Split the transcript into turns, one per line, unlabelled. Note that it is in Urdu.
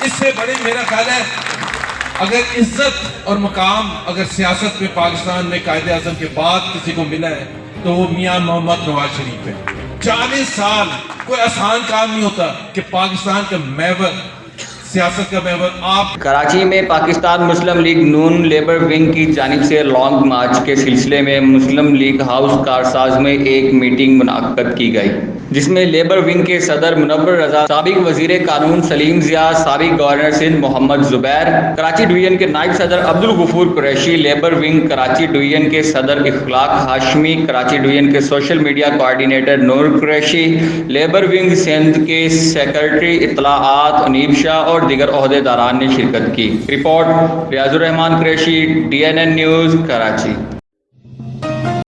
اس سے بڑے میرا خیال ہے اگر عزت اور مقام اگر سیاست میں پاکستان میں قائد اعظم کے بعد کسی کو ملا ہے تو وہ میاں محمد نواز شریف ہے. 40 سال کوئی آسان کام نہیں ہوتا کہ پاکستان کا محور سیاست کا محور آپ.
کراچی میں پاکستان مسلم لیگ نون لیبر ونگ کی جانب سے لانگ مارچ کے سلسلے میں مسلم لیگ ہاؤس کارساز میں ایک میٹنگ منعقد کی گئی، جس میں لیبر ونگ کے صدر منور رضا، سابق وزیر قانون سلیم ضیاء، سابق گورنر سندھ محمد زبیر، کراچی ڈویژن کے نائب صدر Abdul Ghafoor Qureshi, labour wing Karachi division کے صدر اخلاق ہاشمی، کراچی ڈویژن کے social media coordinator Noor Qureshi, labour wing Sindh کے سیکرٹری اطلاعات انیب شاہ اور دیگر عہدیداران نے شرکت کی. رپورٹ ریاض الرحمان قریشی، DNN نیوز، کراچی.